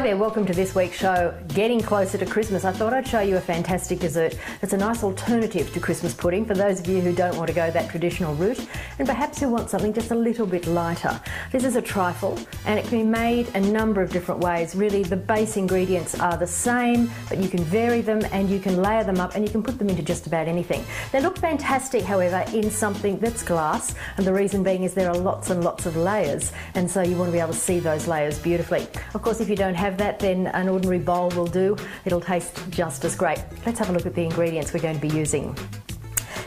there, welcome to this week's show. Getting closer to Christmas, I thought I'd show you a fantastic dessert that's a nice alternative to Christmas pudding for those of you who don't want to go that traditional route and perhaps who want something just a little bit lighter. This is a trifle and it can be made a number of different ways. Really, the base ingredients are the same, but you can vary them and you can layer them up and you can put them into just about anything. They look fantastic, however, in something that's glass, and the reason being is there are lots and lots of layers, and so you want to be able to see those layers beautifully. Of course, if you don't have that, then an ordinary bowl will do. It'll taste just as great. Let's have a look at the ingredients we're going to be using.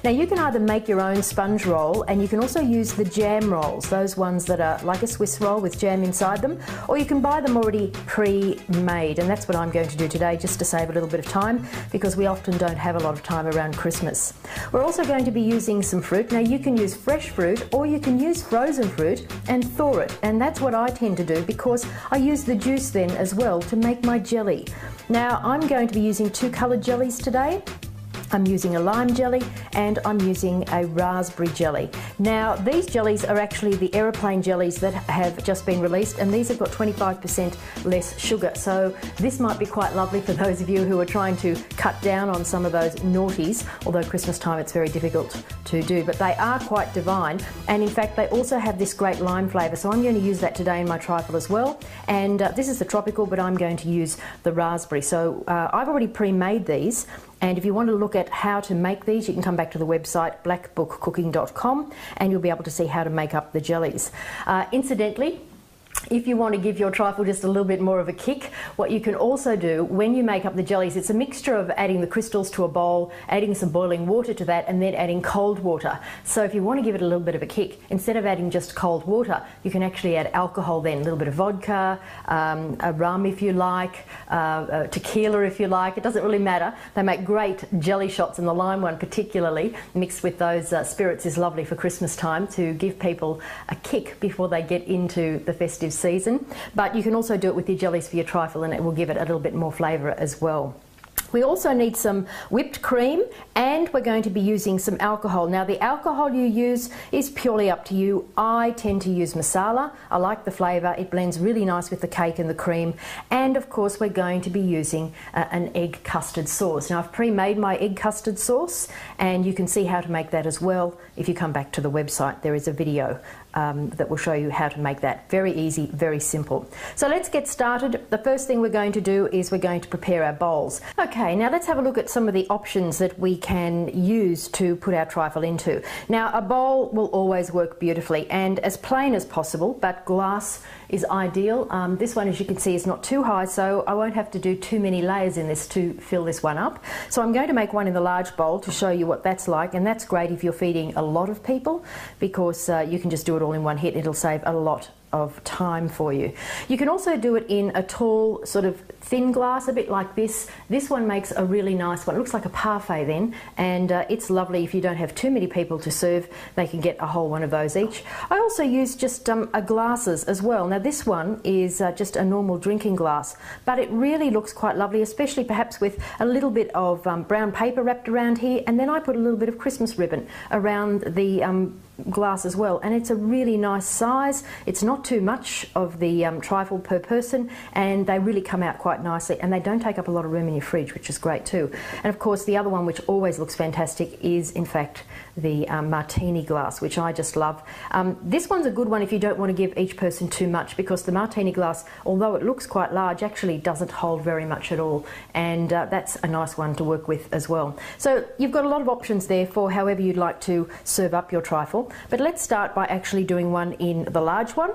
Now you can either make your own sponge roll, and you can also use the jam rolls, those ones that are like a Swiss roll with jam inside them, or you can buy them already pre-made, and that's what I'm going to do today just to save a little bit of time because we often don't have a lot of time around Christmas. We're also going to be using some fruit. Now you can use fresh fruit or you can use frozen fruit and thaw it, and that's what I tend to do because I use the juice then as well to make my jelly. Now I'm going to be using two coloured jellies today. I'm using a lime jelly and I'm using a raspberry jelly. Now these jellies are actually the aeroplane jellies that have just been released, and these have got 25% less sugar, so this might be quite lovely for those of you who are trying to cut down on some of those naughties, although Christmas time it's very difficult to do, but they are quite divine, and in fact they also have this great lime flavour, so I'm going to use that today in my trifle as well. And this is the tropical, but I'm going to use the raspberry. So I've already pre-made these, and if you want to look at how to make these, you can come back to the website blackbookcooking.com and you'll be able to see how to make up the jellies. Incidentally, if you want to give your trifle just a little bit more of a kick, what you can also do when you make up the jellies, it's a mixture of adding the crystals to a bowl, adding some boiling water to that, and then adding cold water. So if you want to give it a little bit of a kick, instead of adding just cold water, you can actually add alcohol then, a little bit of vodka, a rum if you like, tequila if you like, it doesn't really matter. They make great jelly shots, and the lime one particularly, mixed with those spirits, is lovely for Christmas time to give people a kick before they get into the festive season. But you can also do it with your jellies for your trifle and it will give it a little bit more flavour as well. We also need some whipped cream, and we're going to be using some alcohol. Now the alcohol you use is purely up to you. I tend to use masala. I like the flavour. It blends really nice with the cake and the cream. And of course we're going to be using an egg custard sauce. Now I've pre-made my egg custard sauce, and you can see how to make that as well. If you come back to the website, there is a video that will show you how to make that. Very easy, very simple. So let's get started. The first thing we're going to do is we're going to prepare our bowls. Okay, now let's have a look at some of the options that we can use to put our trifle into. Now a bowl will always work beautifully and as plain as possible, but glass is ideal. This one, as you can see, is not too high, so I won't have to do too many layers in this to fill this one up. So I'm going to make one in the large bowl to show you what that's like, and that's great if you're feeding a lot of people because you can just do it all in one hit. It'll save a lot of time for you. You can also do it in a tall sort of thin glass, a bit like this. This one makes a really nice one. It looks like a parfait then, and it's lovely if you don't have too many people to serve. They can get a whole one of those each. I also use just glasses as well. Now this one is just a normal drinking glass, but it really looks quite lovely, especially perhaps with a little bit of brown paper wrapped around here, and then I put a little bit of Christmas ribbon around the glass as well, and it's a really nice size. It's not too much of the trifle per person, and they really come out quite nicely, and they don't take up a lot of room in your fridge, which is great too. And of course the other one, which always looks fantastic, is in fact the martini glass, which I just love. This one's a good one if you don't want to give each person too much, because the martini glass, although it looks quite large, actually doesn't hold very much at all, and that's a nice one to work with as well. So you've got a lot of options there for however you'd like to serve up your trifle. But let's start by actually doing one in the large one.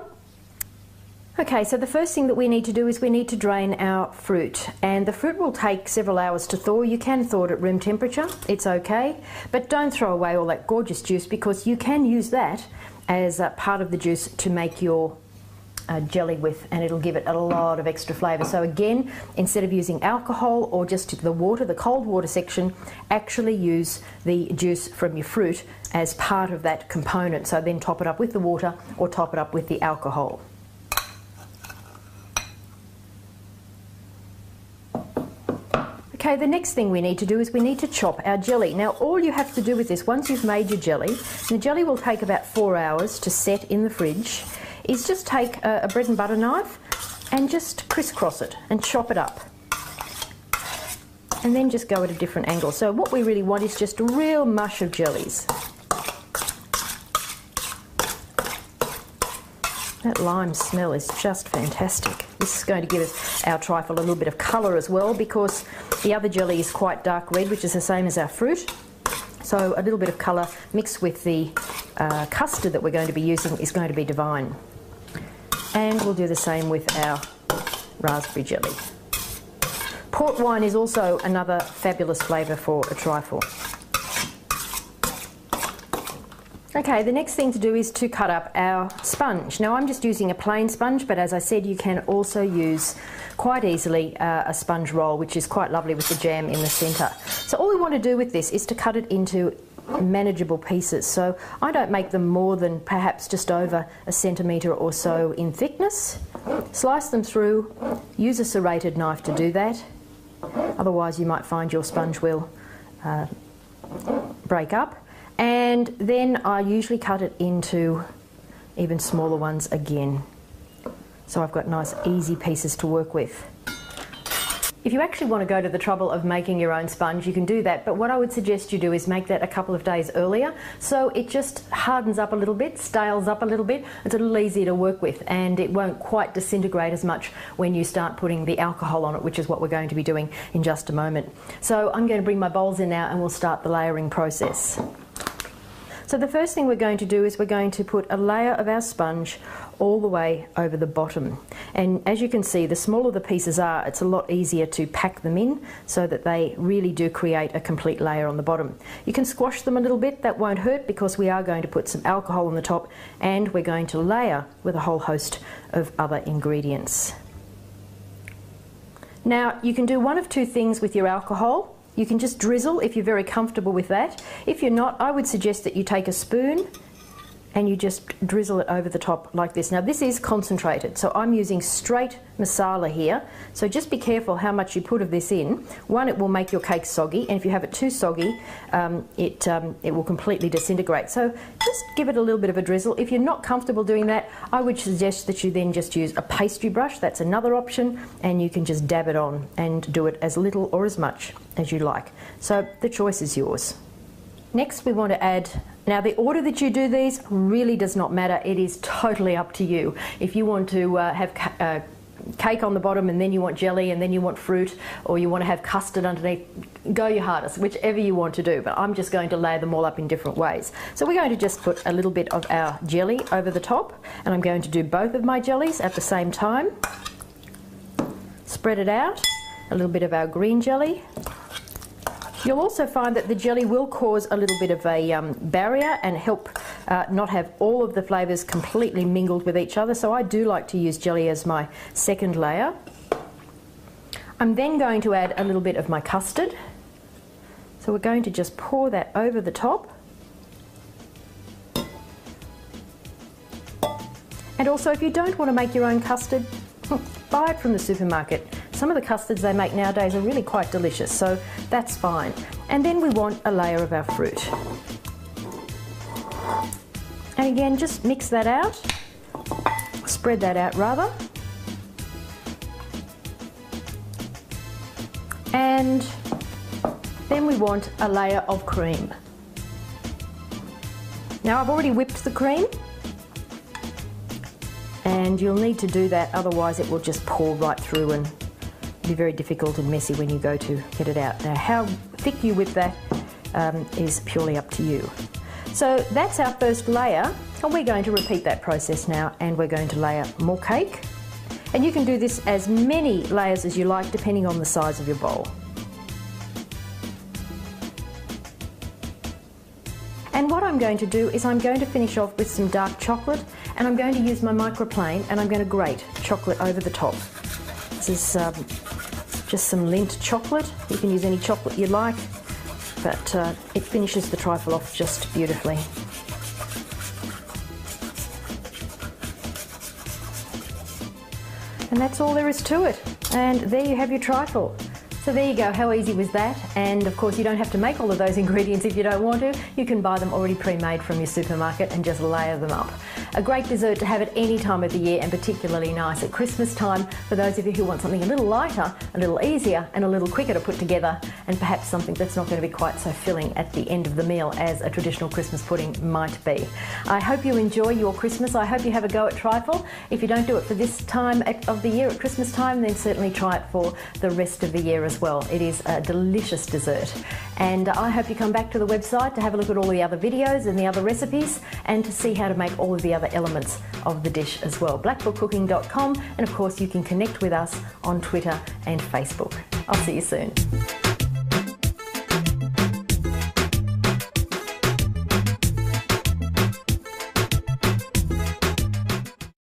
Okay, so the first thing that we need to do is we need to drain our fruit, and the fruit will take several hours to thaw. You can thaw it at room temperature, it's okay, but don't throw away all that gorgeous juice because you can use that as part of the juice to make your jelly with, and it'll give it a lot of extra flavour. So again, instead of using alcohol or just the water, the cold water section, actually use the juice from your fruit as part of that component. So then top it up with the water or top it up with the alcohol. Okay, the next thing we need to do is we need to chop our jelly. Now all you have to do with this, once you've made your jelly, the jelly will take about 4 hours to set in the fridge, is just take a bread and butter knife and just crisscross it and chop it up. And then just go at a different angle. So what we really want is just a real mush of jellies. That lime smell is just fantastic. This is going to give us our trifle a little bit of colour as well, because the other jelly is quite dark red, which is the same as our fruit. So a little bit of colour mixed with the custard that we're going to be using is going to be divine. And we'll do the same with our raspberry jelly. Port wine is also another fabulous flavour for a trifle. Okay, the next thing to do is to cut up our sponge. Now I'm just using a plain sponge, but as I said, you can also use quite easily a sponge roll, which is quite lovely with the jam in the centre. So all we want to do with this is to cut it into manageable pieces. So I don't make them more than perhaps just over a centimetre or so in thickness. Slice them through, use a serrated knife to do that. Otherwise you might find your sponge will break up. And then I usually cut it into even smaller ones again. So I've got nice easy pieces to work with. If you actually want to go to the trouble of making your own sponge, you can do that, but what I would suggest you do is make that a couple of days earlier, so it just hardens up a little bit, stales up a little bit. It's a little easier to work with, and it won't quite disintegrate as much when you start putting the alcohol on it, which is what we're going to be doing in just a moment. So I'm going to bring my bowls in now and we'll start the layering process. So the first thing we're going to do is we're going to put a layer of our sponge all the way over the bottom. And as you can see, the smaller the pieces are, it's a lot easier to pack them in so that they really do create a complete layer on the bottom. You can squash them a little bit, that won't hurt, because we are going to put some alcohol on the top, and we're going to layer with a whole host of other ingredients. Now you can do one of two things with your alcohol. You can just drizzle if you're very comfortable with that. If you're not, I would suggest that you take a spoon and you just drizzle it over the top like this. Now this is concentrated, so I'm using straight masala here, so just be careful how much you put of this in. One, it will make your cake soggy, and if you have it too soggy, it will completely disintegrate. So just give it a little bit of a drizzle. If you're not comfortable doing that, I would suggest that you then just use a pastry brush. That's another option, and you can just dab it on and do it as little or as much as you like. So the choice is yours. Next we want to add, now the order that you do these really does not matter, it is totally up to you. If you want to have cake on the bottom and then you want jelly and then you want fruit, or you want to have custard underneath, go your hardest, whichever you want to do, but I'm just going to lay them all up in different ways. So we're going to just put a little bit of our jelly over the top, and I'm going to do both of my jellies at the same time. Spread it out, a little bit of our green jelly. You'll also find that the jelly will cause a little bit of a barrier and help not have all of the flavours completely mingled with each other, so I do like to use jelly as my second layer. I'm then going to add a little bit of my custard, so we're going to just pour that over the top. And also, if you don't want to make your own custard, buy it from the supermarket. Some of the custards they make nowadays are really quite delicious, so that's fine. And then we want a layer of our fruit. And again, just mix that out, spread that out rather. And then we want a layer of cream. Now I've already whipped the cream, and you'll need to do that, otherwise it will just pour right through and be very difficult and messy when you go to get it out. Now how thick you whip that is purely up to you. So that's our first layer, and we're going to repeat that process now, and we're going to layer more cake. And you can do this as many layers as you like, depending on the size of your bowl. And what I'm going to do is I'm going to finish off with some dark chocolate, and I'm going to use my microplane and I'm going to grate chocolate over the top. This is just some Lindt chocolate. You can use any chocolate you like, but it finishes the trifle off just beautifully. And that's all there is to it. And there you have your trifle. So there you go, how easy was that? And of course you don't have to make all of those ingredients if you don't want to. You can buy them already pre-made from your supermarket and just layer them up. A great dessert to have at any time of the year, and particularly nice at Christmas time for those of you who want something a little lighter, a little easier and a little quicker to put together, and perhaps something that's not going to be quite so filling at the end of the meal as a traditional Christmas pudding might be. I hope you enjoy your Christmas. I hope you have a go at trifle. If you don't do it for this time of the year at Christmas time, then certainly try it for the rest of the year as well. It is a delicious dessert, and I hope you come back to the website to have a look at all the other videos and the other recipes and to see how to make all of the other elements of the dish as well. blackbookcooking.com, and of course you can connect with us on Twitter and Facebook. I'll see you soon.